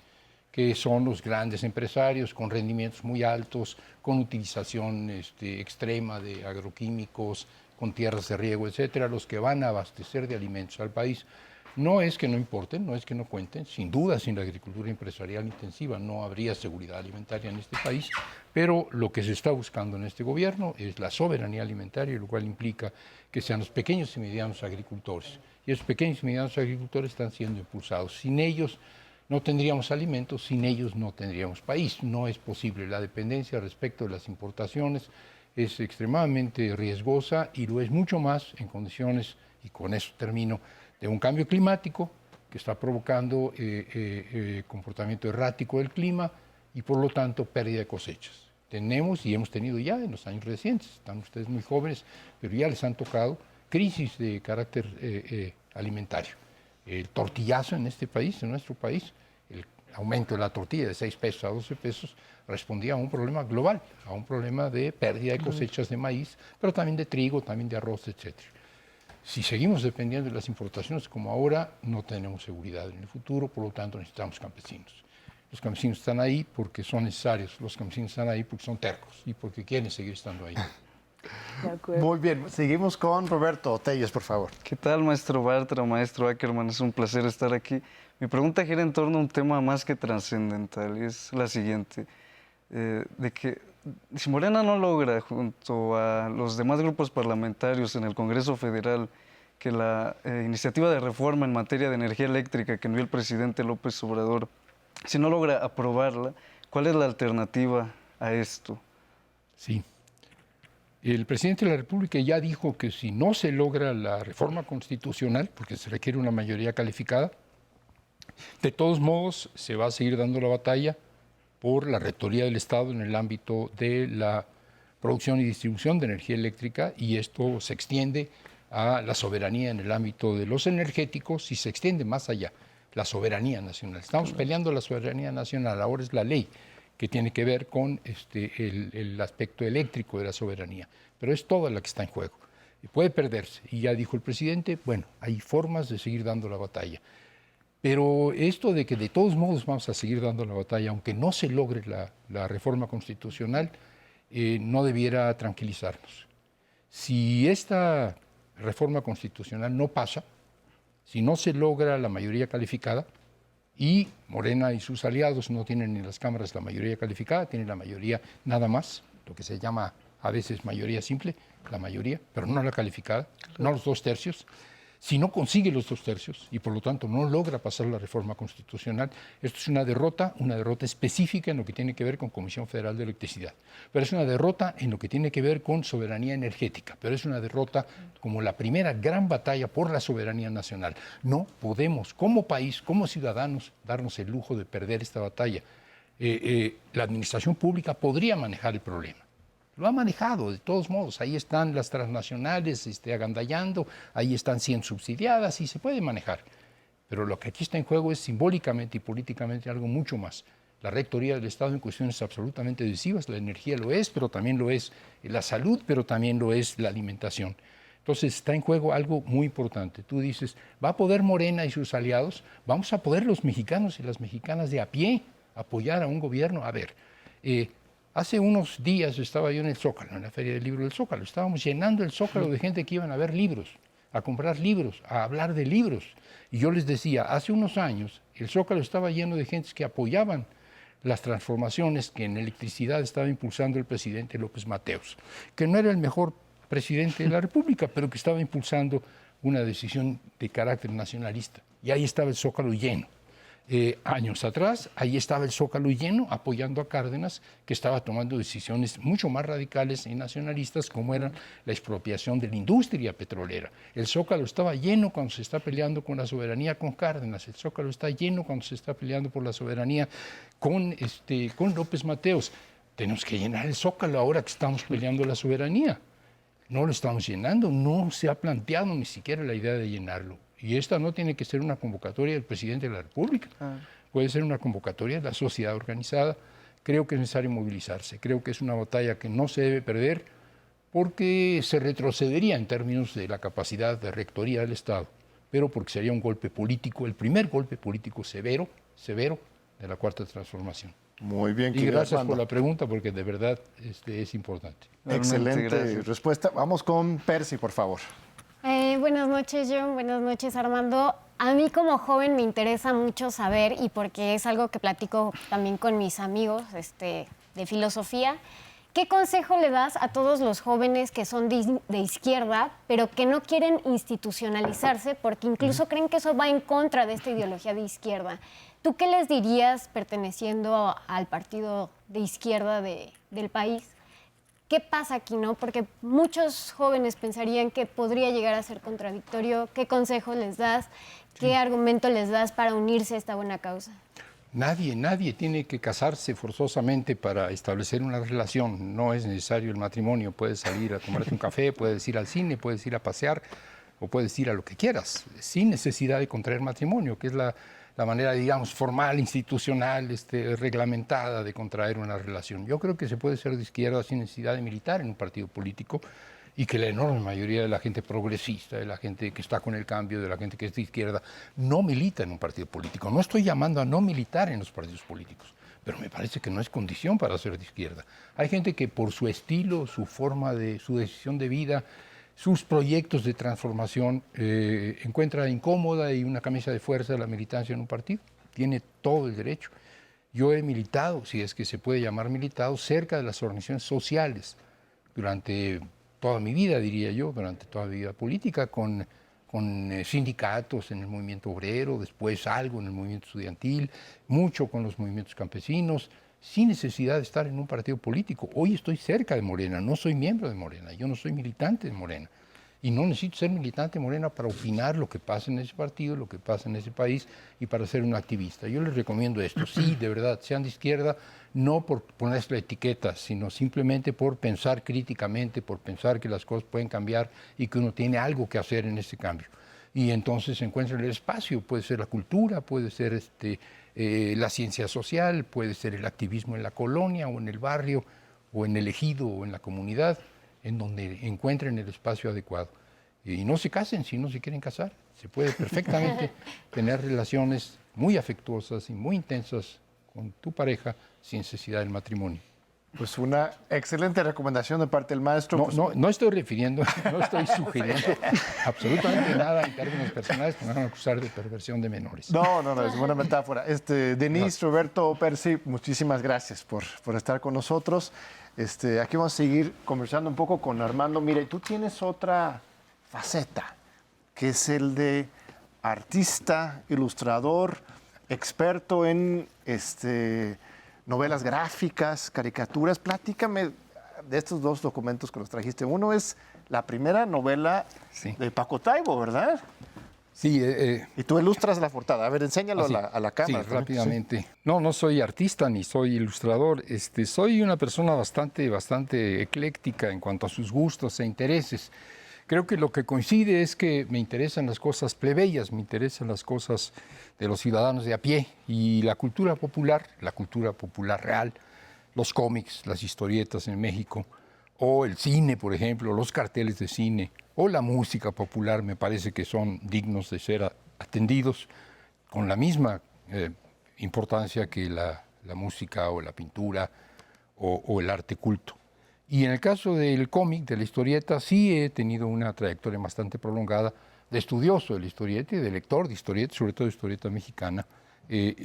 que son los grandes empresarios con rendimientos muy altos, con utilización extrema de agroquímicos, con tierras de riego, etcétera, los que van a abastecer de alimentos al país. No es que no importen, no es que no cuenten, sin duda sin la agricultura empresarial intensiva no habría seguridad alimentaria en este país, pero lo que se está buscando en este gobierno es la soberanía alimentaria, lo cual implica que sean los pequeños y medianos agricultores. Y esos pequeños y medianos agricultores están siendo impulsados. Sin ellos no tendríamos alimentos, sin ellos no tendríamos país. No es posible. La dependencia respecto de las importaciones es extremadamente riesgosa y lo es mucho más en condiciones, y con eso termino, de un cambio climático que está provocando comportamiento errático del clima y por lo tanto pérdida de cosechas. Tenemos y hemos tenido ya en los años recientes, están ustedes muy jóvenes, pero ya les han tocado crisis de carácter alimentario. El tortillazo en este país, en nuestro país, el aumento de la tortilla de 6 pesos a 12 pesos respondía a un problema global, a un problema de pérdida de cosechas de maíz, pero también de trigo, también de arroz, etcétera. Si seguimos dependiendo de las importaciones como ahora, no tenemos seguridad en el futuro, por lo tanto necesitamos campesinos. Los campesinos están ahí porque son necesarios, los campesinos están ahí porque son tercos y porque quieren seguir estando ahí. De acuerdo. Muy bien, seguimos con Roberto Telles, por favor. ¿Qué tal, maestro Bartra, maestro Ackerman? Es un placer estar aquí. Mi pregunta gira en torno a un tema más que trascendental, y es la siguiente, de que si Morena no logra, junto a los demás grupos parlamentarios en el Congreso Federal, que la iniciativa de reforma en materia de energía eléctrica que envió el presidente López Obrador, si no logra aprobarla, ¿cuál es la alternativa a esto? Sí. El presidente de la República ya dijo que si no se logra la reforma constitucional, porque se requiere una mayoría calificada, de todos modos se va a seguir dando la batalla por la rectoría del Estado en el ámbito de la producción y distribución de energía eléctrica, y esto se extiende a la soberanía en el ámbito de los energéticos y se extiende más allá, la soberanía nacional. Estamos peleando la soberanía nacional, ahora es la ley que tiene que ver con el aspecto eléctrico de la soberanía, pero es toda la que está en juego. Y puede perderse, y ya dijo el presidente, bueno, hay formas de seguir dando la batalla. Pero esto de que de todos modos vamos a seguir dando la batalla, aunque no se logre la reforma constitucional, no debiera tranquilizarnos. Si esta reforma constitucional no pasa, si no se logra la mayoría calificada, y Morena y sus aliados no tienen en las cámaras la mayoría calificada, tienen la mayoría nada más, lo que se llama a veces mayoría simple, la mayoría, pero no la calificada, no los 2 tercios. Si no consigue los 2/3 y por lo tanto no logra pasar la reforma constitucional, esto es una derrota específica en lo que tiene que ver con Comisión Federal de Electricidad. Pero es una derrota en lo que tiene que ver con soberanía energética. Pero es una derrota como la primera gran batalla por la soberanía nacional. No podemos, como país, como ciudadanos, darnos el lujo de perder esta batalla. La administración pública podría manejar el problema. Lo ha manejado, de todos modos. Ahí están las transnacionales agandallando, ahí están siendo subsidiadas y se puede manejar. Pero lo que aquí está en juego es simbólicamente y políticamente algo mucho más. La rectoría del Estado en cuestiones absolutamente decisivas, la energía lo es, pero también lo es la salud, pero también lo es la alimentación. Entonces está en juego algo muy importante. Tú dices, ¿va a poder Morena y sus aliados? ¿Vamos a poder los mexicanos y las mexicanas de a pie apoyar a un gobierno? A ver, hace unos días estaba yo en el Zócalo, en la Feria del Libro del Zócalo. Estábamos llenando el Zócalo de gente que iban a ver libros, a comprar libros, a hablar de libros. Y yo les decía, hace unos años el Zócalo estaba lleno de gente que apoyaban las transformaciones que en electricidad estaba impulsando el presidente López Mateos, que no era el mejor presidente de la República, pero que estaba impulsando una decisión de carácter nacionalista. Y ahí estaba el Zócalo lleno. Años atrás, ahí estaba el Zócalo lleno apoyando a Cárdenas, que estaba tomando decisiones mucho más radicales y nacionalistas, como era la expropiación de la industria petrolera. El Zócalo estaba lleno cuando se está peleando con la soberanía con Cárdenas. El Zócalo está lleno cuando se está peleando por la soberanía con López Mateos. Tenemos que llenar el Zócalo ahora que estamos peleando la soberanía. No lo estamos llenando, no se ha planteado ni siquiera la idea de llenarlo. Y esta no tiene que ser una convocatoria del presidente de la República, puede ser una convocatoria de la sociedad organizada. Creo que es necesario movilizarse, creo que es una batalla que no se debe perder porque se retrocedería en términos de la capacidad de rectoría del Estado, pero porque sería un golpe político, el primer golpe político severo de la Cuarta Transformación. Muy bien, y gracias por la pregunta, porque de verdad es importante. Excelente respuesta. Vamos con Percy, por favor. Buenas noches, John. Buenas noches, Armando. A mí como joven me interesa mucho saber, y porque es algo que platico también con mis amigos de filosofía, ¿qué consejo le das a todos los jóvenes que son de izquierda, pero que no quieren institucionalizarse porque incluso creen que eso va en contra de esta ideología de izquierda? ¿Tú qué les dirías perteneciendo al partido de izquierda del país? ¿Qué pasa aquí, no? Porque muchos jóvenes pensarían que podría llegar a ser contradictorio. ¿Qué consejo les das? ¿Qué argumento les das para unirse a esta buena causa? Nadie tiene que casarse forzosamente para establecer una relación. No es necesario el matrimonio. Puedes salir a tomarte un café, puedes ir al cine, puedes ir a pasear o puedes ir a lo que quieras, sin necesidad de contraer matrimonio, que es la manera, digamos, formal, institucional, reglamentada de contraer una relación. Yo creo que se puede ser de izquierda sin necesidad de militar en un partido político y que la enorme mayoría de la gente progresista, de la gente que está con el cambio, de la gente que es de izquierda, no milita en un partido político. No estoy llamando a no militar en los partidos políticos, pero me parece que no es condición para ser de izquierda. Hay gente que por su estilo, su forma de, su decisión de vida, sus proyectos de transformación, encuentra incómoda y una camisa de fuerza de la militancia en un partido. Tiene todo el derecho. Yo he militado, si es que se puede llamar militado, cerca de las organizaciones sociales durante toda mi vida, diría yo, durante toda mi vida política, con sindicatos en el movimiento obrero, después algo en el movimiento estudiantil, mucho con los movimientos campesinos, sin necesidad de estar en un partido político. Hoy estoy cerca de Morena, no soy miembro de Morena, yo no soy militante de Morena. Y no necesito ser militante de Morena para opinar lo que pasa en ese partido, lo que pasa en ese país y para ser un activista. Yo les recomiendo esto, sí, de verdad, sean de izquierda, no por ponerse la etiqueta, sino simplemente por pensar críticamente, por pensar que las cosas pueden cambiar y que uno tiene algo que hacer en ese cambio. Y entonces se encuentra en el espacio, puede ser la cultura, puede ser la ciencia social, puede ser el activismo en la colonia o en el barrio o en el ejido o en la comunidad, en donde encuentren el espacio adecuado. Y no se casen si no se quieren casar. Se puede perfectamente tener relaciones muy afectuosas y muy intensas con tu pareja sin necesidad del matrimonio. Pues una excelente recomendación de parte del maestro. No estoy refiriendo, no estoy sugiriendo absolutamente nada en términos personales que me van a acusar de perversión de menores. No, es buena metáfora. Denise, Roberto, Percy, muchísimas gracias por estar con nosotros. Aquí vamos a seguir conversando un poco con Armando. Mire, tú tienes otra faceta que es el de artista, ilustrador, experto en novelas gráficas, caricaturas. Platícame de estos dos documentos que nos trajiste. Uno es la primera novela de Paco Taibo, ¿verdad? Sí. Y tú ilustras la portada. A ver, enséñalo a la cámara. Sí, rápidamente. Sí. No soy artista ni soy ilustrador. Soy una persona bastante ecléctica en cuanto a sus gustos e intereses. Creo que lo que coincide es que me interesan las cosas plebeyas, me interesan las cosas de los ciudadanos de a pie y la cultura popular real, los cómics, las historietas en México, o el cine, por ejemplo, los carteles de cine, o la música popular, me parece que son dignos de ser atendidos con la misma importancia que la música o la pintura o el arte culto. Y en el caso del cómic, de la historieta, sí he tenido una trayectoria bastante prolongada de estudioso de la historieta y de lector de historieta, sobre todo de historieta mexicana,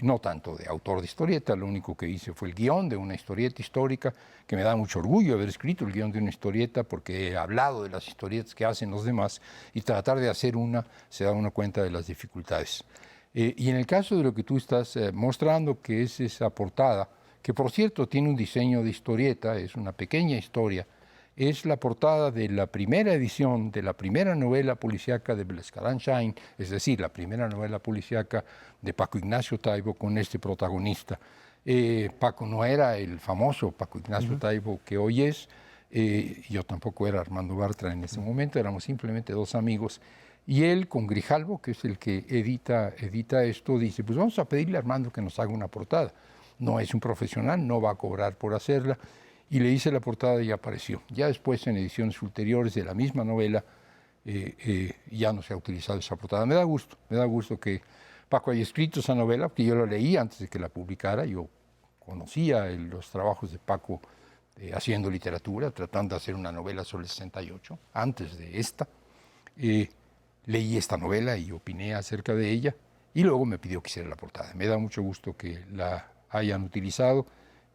no tanto de autor de historieta. Lo único que hice fue el guión de una historieta histórica, que me da mucho orgullo haber escrito el guión de una historieta, porque he hablado de las historietas que hacen los demás y tratar de hacer una, se da uno cuenta de las dificultades. Y en el caso de lo que tú estás mostrando, que es esa portada, que por cierto tiene un diseño de historieta, es una pequeña historia, es la portada de la primera edición de la primera novela policíaca de Blascarán Chain, es decir, la primera novela policíaca de Paco Ignacio Taibo con este protagonista. Paco no era el famoso Paco Ignacio Taibo que hoy es, yo tampoco era Armando Bartra en ese momento, éramos simplemente dos amigos. Y él, con Grijalvo, que es el que edita esto, dice, pues vamos a pedirle a Armando que nos haga una portada. No es un profesional, no va a cobrar por hacerla. Y le hice la portada y apareció. Ya después, en ediciones ulteriores de la misma novela, ya no se ha utilizado esa portada. Me da gusto que Paco haya escrito esa novela, porque yo la leí antes de que la publicara. Yo conocía los trabajos de Paco haciendo literatura, tratando de hacer una novela sobre el 68, antes de esta. Leí esta novela y opiné acerca de ella, y luego me pidió que hiciera la portada. Me da mucho gusto que la hayan utilizado,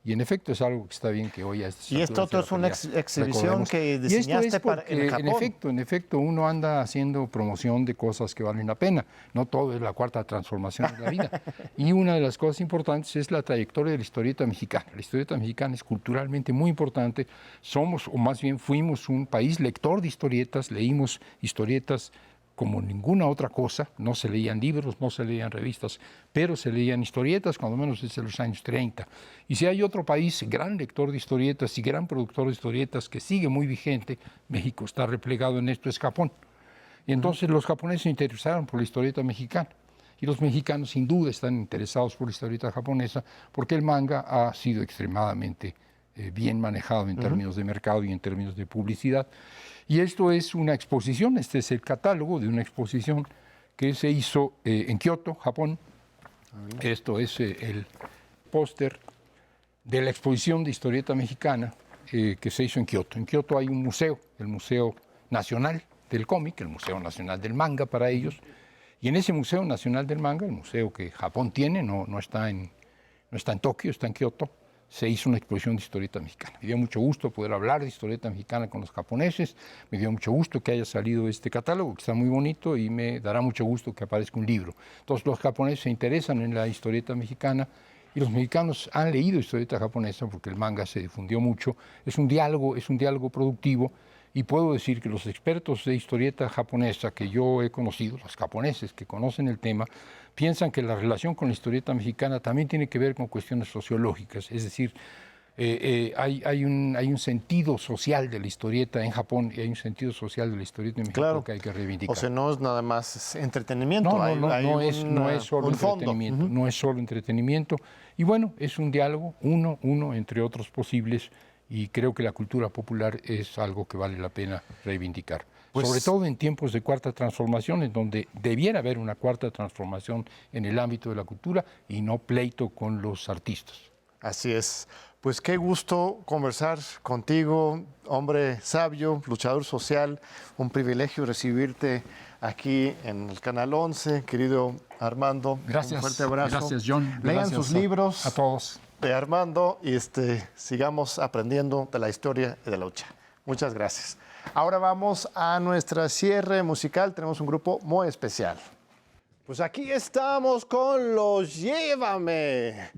y en efecto es algo que está bien que hoy a estas alturas. Y esto es una exhibición que diseñaste para en Japón. En efecto, uno anda haciendo promoción de cosas que valen la pena. No todo es la cuarta transformación de la vida. Y una de las cosas importantes es la trayectoria de la historieta mexicana. La historieta mexicana es culturalmente muy importante. Somos, o más bien fuimos, un país lector de historietas. Leímos historietas como ninguna otra cosa. No se leían libros, no se leían revistas, pero se leían historietas, cuando menos desde los años 30. Y si hay otro país gran lector de historietas y gran productor de historietas que sigue muy vigente, México está replegado en esto, es Japón. Y entonces los japoneses se interesaron por la historieta mexicana. Y los mexicanos sin duda están interesados por la historieta japonesa, porque el manga ha sido extremadamente bien manejado en términos de mercado y en términos de publicidad. Y esto es una exposición, este es el catálogo de una exposición que se hizo en Kioto, Japón. Esto es el póster de la exposición de historieta mexicana que se hizo en Kioto. En Kioto hay un museo, el Museo Nacional del Cómic, el Museo Nacional del Manga para ellos. Y en ese Museo Nacional del Manga, el museo que Japón tiene, no está en Tokio, está en Kioto, se hizo una exposición de historieta mexicana. Me dio mucho gusto poder hablar de historieta mexicana con los japoneses, me dio mucho gusto que haya salido este catálogo, que está muy bonito, y me dará mucho gusto que aparezca un libro. Entonces los japoneses se interesan en la historieta mexicana, y los mexicanos han leído historieta japonesa porque el manga se difundió mucho. Es un diálogo productivo, y puedo decir que los expertos de historieta japonesa que yo he conocido, los japoneses que conocen el tema, piensan que la relación con la historieta mexicana también tiene que ver con cuestiones sociológicas, es decir, hay un sentido social de la historieta en Japón y hay un sentido social de la historieta en México que hay que reivindicar. O sea, no es nada más entretenimiento. No es solo entretenimiento, no es solo entretenimiento. Y bueno, es un diálogo, uno entre otros posibles, y creo que la cultura popular es algo que vale la pena reivindicar. Sobre todo en tiempos de cuarta transformación, en donde debiera haber una cuarta transformación en el ámbito de la cultura y no pleito con los artistas. Así es. Pues qué gusto conversar contigo, hombre sabio, luchador social. Un privilegio recibirte aquí en el Canal 11, querido Armando. Gracias. Un fuerte abrazo. Gracias, John. Lean Gracias sus libros. A todos. De Armando, y sigamos aprendiendo de la historia y de la lucha. Muchas gracias. Ahora vamos a nuestra cierre musical. Tenemos un grupo muy especial. Pues aquí estamos con los Llévame.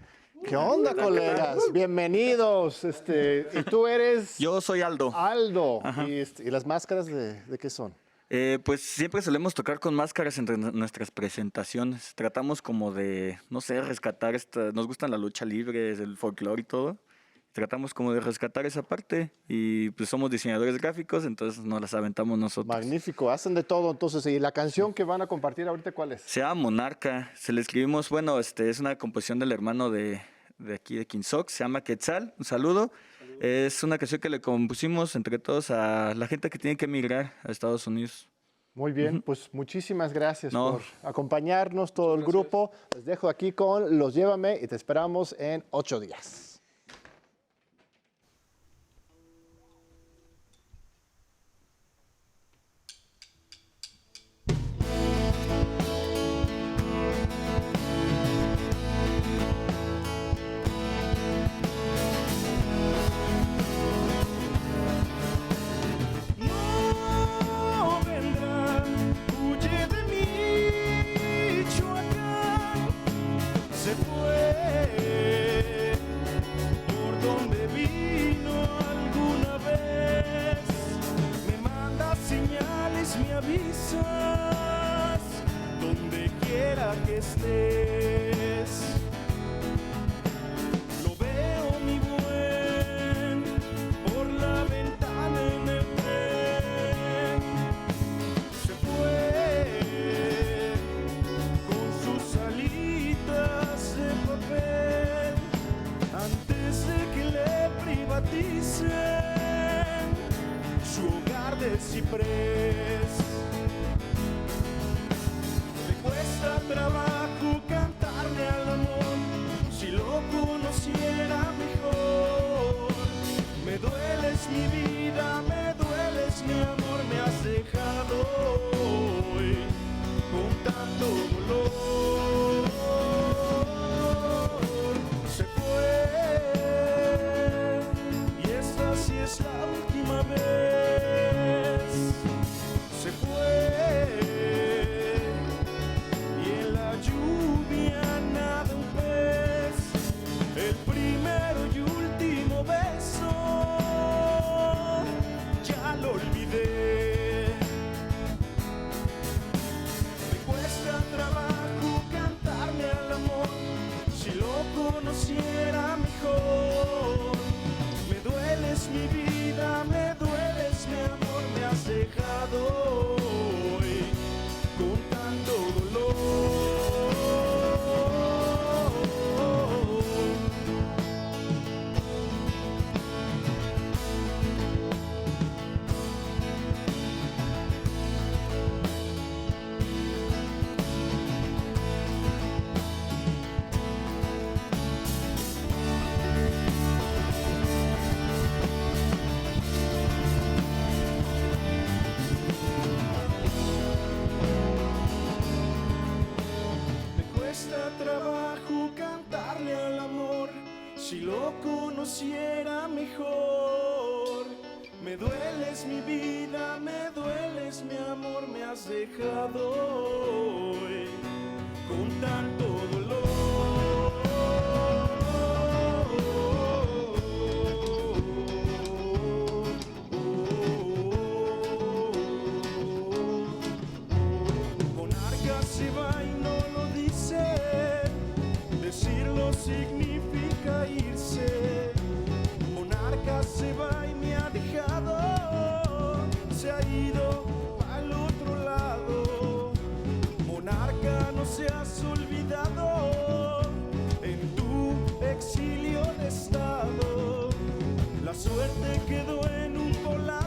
¿Qué onda, colegas? Bienvenidos. ¿Y tú eres? Yo soy Aldo. Aldo. ¿Y las máscaras de qué son? Pues siempre solemos tocar con máscaras entre nuestras presentaciones. Tratamos como de, no sé, rescatar nos gustan la lucha libre, el folclore y todo. Tratamos como de rescatar esa parte y pues somos diseñadores gráficos, entonces nos las aventamos nosotros. Magnífico, hacen de todo entonces. ¿Y la canción que van a compartir ahorita cuál es? Se llama Monarca, se le escribimos, bueno, es una composición del hermano de aquí de Kinsox, se llama Quetzal, un saludo. Es una canción que le compusimos entre todos a la gente que tiene que emigrar a Estados Unidos. Muy bien, pues muchísimas gracias por acompañarnos todo el grupo. Les dejo aquí con Los Llévame y te esperamos en 8 días. Si lo conociera mejor, me dueles mi vida, me dueles mi amor, me has dejado hoy con tanto dolor. Monarca se va y no lo dice, decirlo significa irse. Monarca se va y me ha dejado, se ha ido al otro lado. Monarca, no seas olvidado, en tu exilio de estado. La suerte quedó en un volante.